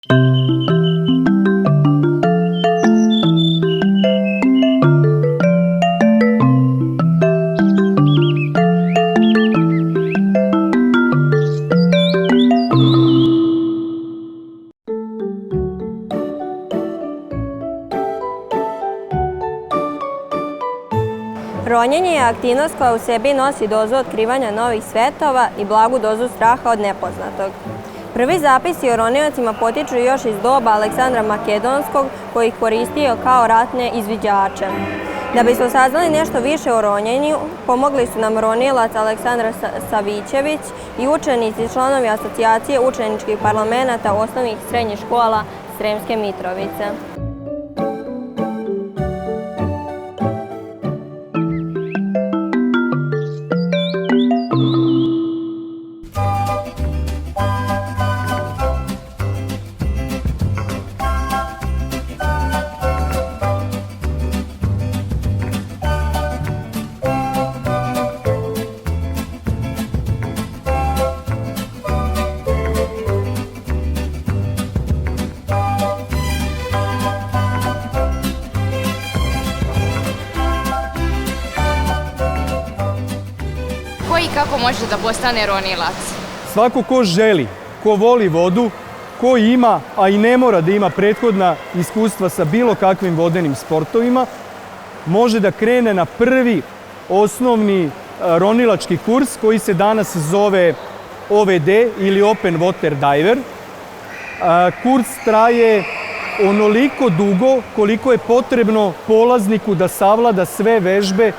Ronjenje je aktivnost koja u sebi nosi dozu otkrivanja novih svetova i blagu dozu straha od nepoznatog. Prvi zapisi o roniocima potiču još iz doba Aleksandra Makedonskog, koji ih koristio kao ratne izviđače. Da bismo saznali nešto više o ronjenju, pomogli su nam ronilac Aleksandar Savićević i učenici članovi asocijacije učeničkih parlamenata osnovnih i srednjih škola Sremske Mitrovice. Ko i kako može da postane ronilac? Svako ko želi, ko voli vodu, ko ima, a i ne mora da ima prethodna iskustva sa bilo kakvim vodenim sportovima, može da krene na prvi osnovni ronilački kurs koji se danas zove OVD ili Open Water Diver. Kurs traje onoliko dugo koliko je potrebno polazniku da savlada sve vežbe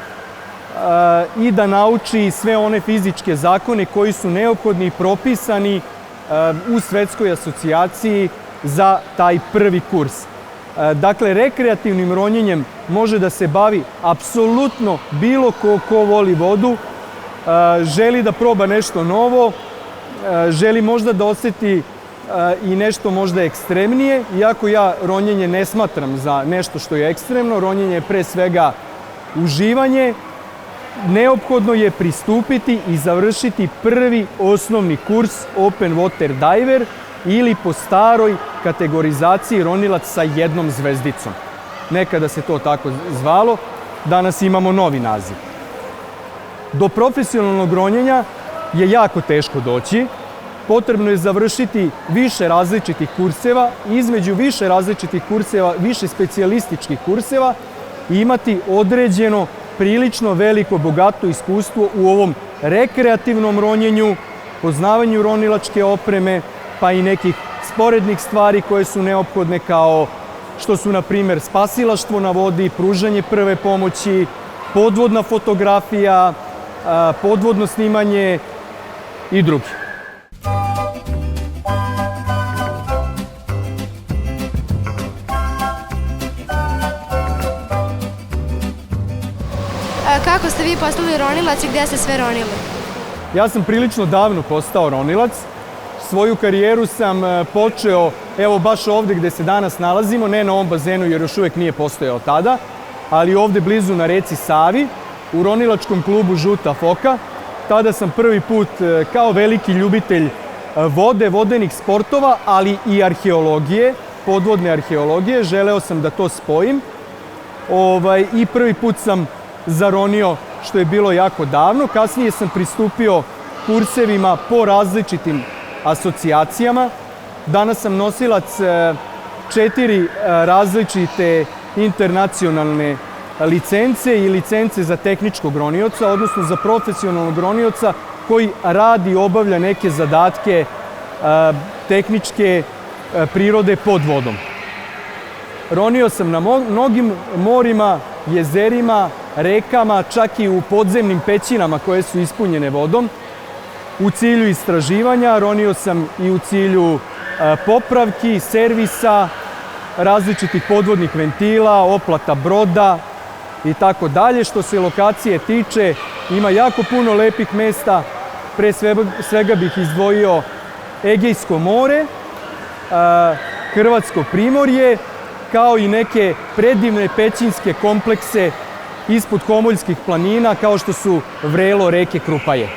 i da nauči sve one fizičke zakone koji su neophodni i propisani u Svetskoj asocijaciji za taj prvi kurs. Dakle, rekreativnim ronjenjem može da se bavi apsolutno bilo ko voli vodu, želi da proba nešto novo, želi možda da oseti i nešto možda ekstremnije, iako ja ronjenje ne smatram za nešto što je ekstremno, ronjenje je pre svega uživanje. Neophodno je pristupiti i završiti prvi osnovni kurs Open Water Diver ili po staroj kategorizaciji ronilac sa 1 zvezdicom. Nekada se to tako zvalo, danas imamo novi naziv. Do profesionalnog ronjenja je jako teško doći. Potrebno je završiti više različitih kurseva, između više različitih kurseva, više specijalističkih kurseva i imati određeno prilično veliko, bogato iskustvo u ovom rekreativnom ronjenju, poznavanju ronilačke opreme, pa i nekih sporednih stvari koje su neophodne kao što su, na primjer, spasilaštvo na vodi, pružanje prve pomoći, podvodna fotografija, podvodno snimanje i drugi. Kako ste vi postali ronilac i gdje ste sve ronili? Ja sam prilično davno postao ronilac. Svoju karijeru sam počeo, evo baš ovde gde se danas nalazimo, ne na ovom bazenu jer još uvek nije postojao tada, ali ovde blizu na reci Savi, u ronilačkom klubu Žuta Foka. Tada sam prvi put kao veliki ljubitelj vode, vodenih sportova, ali i arheologije, podvodne arheologije, želeo sam da to spojim. I prvi put sam zaronio, što je bilo jako davno. Kasnije sam pristupio kursevima po različitim asocijacijama. Danas sam nosilac 4 različite internacionalne licence i licence za tehničkog ronioca, odnosno za profesionalnog ronioca koji radi i obavlja neke zadatke tehničke prirode pod vodom. Ronio sam na mnogim morima, jezerima, rekama, čak i u podzemnim pećinama koje su ispunjene vodom. U cilju istraživanja ronio sam i u cilju popravki, servisa, različitih podvodnih ventila, oplata broda i tako dalje. Što se lokacije tiče, ima jako puno lepih mesta. Pre svega bih izdvojio Egejsko more, Hrvatsko primorje, kao i neke predivne pećinske komplekse ispod Homoljskih planina, kao što su vrelo reke Krupaje.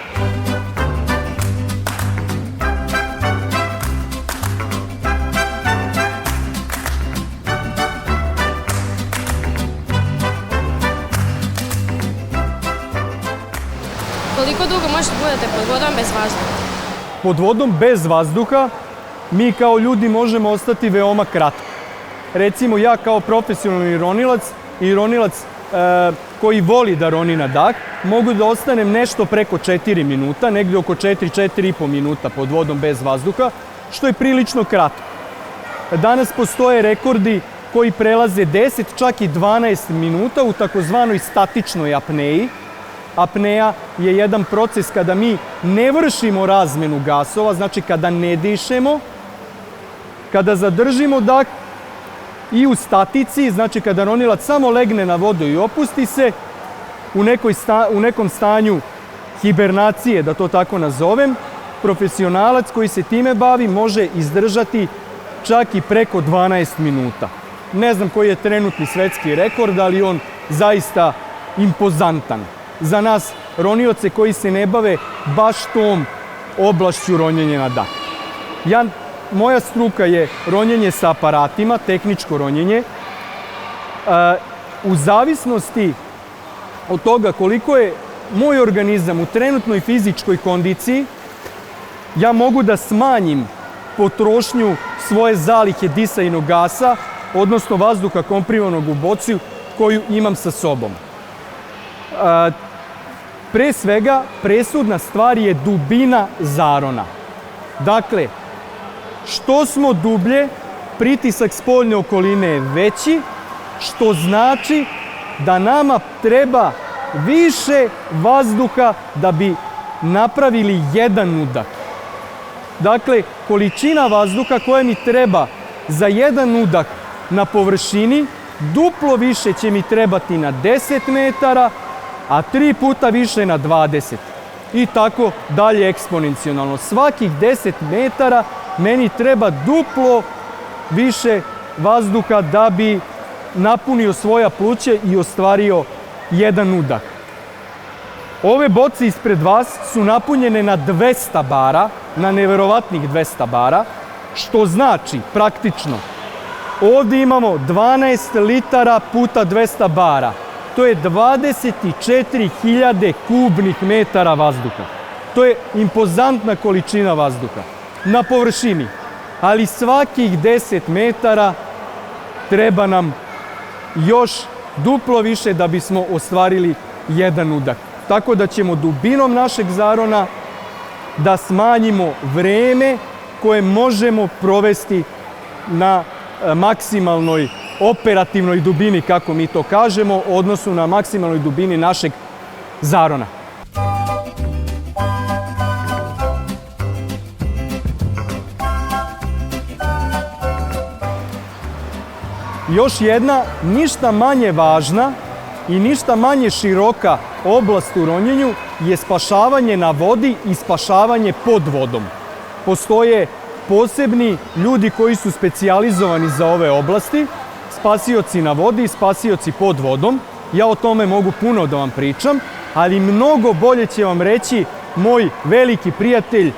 možete da budete pod vodom bez vazduha? Pod vodom bez vazduha mi kao ljudi možemo ostati veoma kratko. Recimo ja kao profesionalni ronilac i ronilac koji voli da roni na dah, mogu da ostanem nešto preko 4 minuta, negdje oko 4-4,5 minuta pod vodom bez vazduha, što je prilično kratko. Danas postoje rekordi koji prelaze 10, čak i 12 minuta u takozvanoj statičnoj apneji. Apneja je jedan proces kada mi ne vršimo razmenu gasova, znači kada ne dišemo, kada zadržimo dah i u statici, znači kada ronilac samo legne na vodu i opusti se, u nekom stanju hibernacije, da to tako nazovem, profesionalac koji se time bavi može izdržati čak i preko 12 minuta. Ne znam koji je trenutni svetski rekord, ali on zaista impozantan. Za nas ronioce koji se ne bave baš tom oblašću ronjenja na dah. Moja struka je ronjenje sa aparatima, tehničko ronjenje. U zavisnosti od toga koliko je moj organizam u trenutnoj fizičkoj kondiciji, ja mogu da smanjim potrošnju svoje zalihe disajnog gasa, odnosno vazduha komprimovanog u bocu koju imam sa sobom. Pre svega, presudna stvar je dubina zarona. Dakle, što smo dublje, pritisak spoljne okoline je veći, što znači da nama treba više vazduha da bi napravili jedan udah. Dakle, količina vazduha koja mi treba za jedan udah na površini, duplo više će mi trebati na 10 metara, a 3 puta više na 20. I tako dalje eksponencijalno. Svakih 10 metara meni treba duplo više vazduha da bi napunio svoja pluća i ostvario jedan udah. Ove boce ispred vas su napunjene na 200 bara, na neverovatnih 200 bara, što znači praktično ovdje imamo 12 litara puta 200 bara. To je 24.000 kubnih metara vazduha. To je impozantna količina vazduha na površini. Ali svakih 10 metara treba nam još duplo više da bismo ostvarili jedan udah. Tako da ćemo dubinom našeg zarona da smanjimo vreme koje možemo provesti na maksimalnoj operativnoj dubini, kako mi to kažemo, u odnosu na maksimalnoj dubini našeg zarona. Još jedna, ništa manje važna i ništa manje široka oblast u ronjenju je spašavanje na vodi i spašavanje pod vodom. Postoje posebni ljudi koji su specijalizovani za ove oblasti, spasioci na vodi i spasioci pod vodom. Ja o tome mogu puno da vam pričam, ali mnogo bolje će vam reći moj veliki prijatelj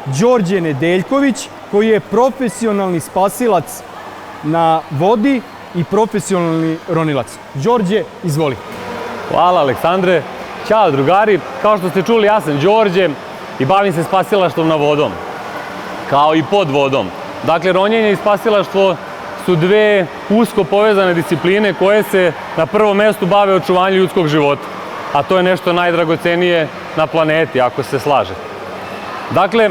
Đorđe Nedeljković, koji je profesionalni spasilac na vodi i profesionalni ronilac. Đorđe, izvoli. Hvala Aleksandre. Ćao drugari, kao što ste čuli, ja sam Đorđe i bavim se spasilaštvom na vodom, kao i pod vodom. Dakle, ronjenje i spasilaštvo su dve usko povezane discipline koje se na prvom mjestu bave očuvanju ljudskog života, a to je nešto najdragocenije na planeti, ako se slažete. Dakle,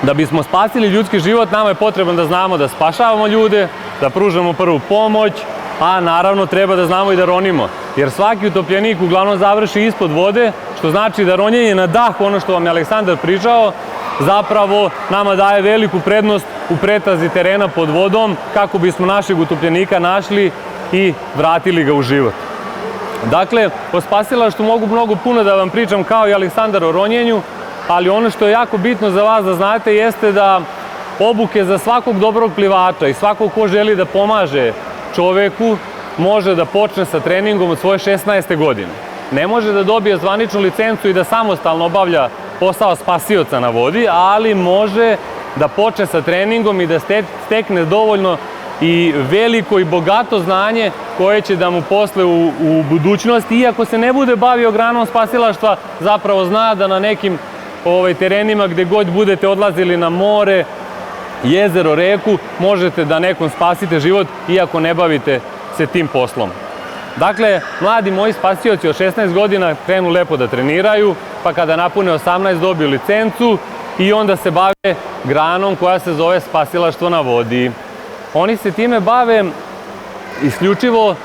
da bismo spasili ljudski život, nama je potrebno da znamo da spašavamo ljude, da pružamo prvu pomoć, a naravno treba da znamo i da ronimo. Jer svaki utopljenik uglavnom završi ispod vode, što znači da ronjenje na dah, ono što vam je Aleksandar pričao, zapravo nama daje veliku prednost u pretrazi terena pod vodom, kako bismo našeg utopljenika našli i vratili ga u život. Dakle, o spasilaštvu mogu mnogo puno da vam pričam, kao i Aleksandar o ronjenju, ali ono što je jako bitno za vas da znate jeste da obuke za svakog dobrog plivača i svakog ko želi da pomaže čoveku može da počne sa treningom od svoje 16. godine. Ne može da dobije zvaničnu licencu i da samostalno obavlja posao spasioca na vodi, ali može da počne sa treningom i da stekne dovoljno i veliko i bogato znanje koje će da mu posle u budućnosti, iako se ne bude bavio granom spasilaštva, zapravo zna da na nekim terenima gdje god budete odlazili na more, jezero, reku, možete da nekom spasite život iako ne bavite se tim poslom. Dakle, mladi moji spasioci od 16 godina krenu lepo da treniraju, pa kada napune 18 dobiju licencu i onda se bave granom koja se zove spasilaštvo na vodi. Oni se time bave isključivo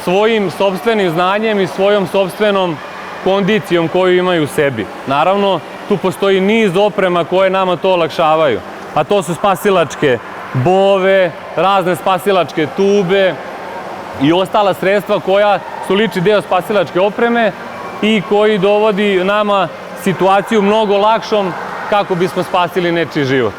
svojim sopstvenim znanjem i svojom sopstvenom kondicijom koju imaju u sebi. Naravno, tu postoji niz oprema koje nama to olakšavaju, a to su spasilačke bove, razne spasilačke tube i ostala sredstva koja su lični deo spasilačke opreme i koji dovodi nama situaciju mnogo lakšom kako bismo spasili nečiji život.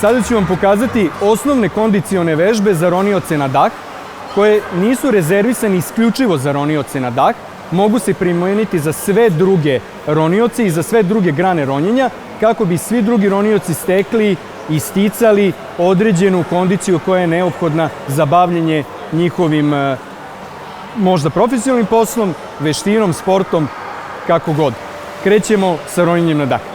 Sada ću vam pokazati osnovne kondicione vežbe za ronioce na dah, koje nisu rezervisane isključivo za ronioce na dah, mogu se primijeniti za sve druge ronioce i za sve druge grane ronjenja, kako bi svi drugi ronioci stekli i sticali određenu kondiciju koja je neophodna za bavljenje njihovim možda profesionalnim poslom, veštinom, sportom, kako god. Krećemo sa ronjenjem na dah.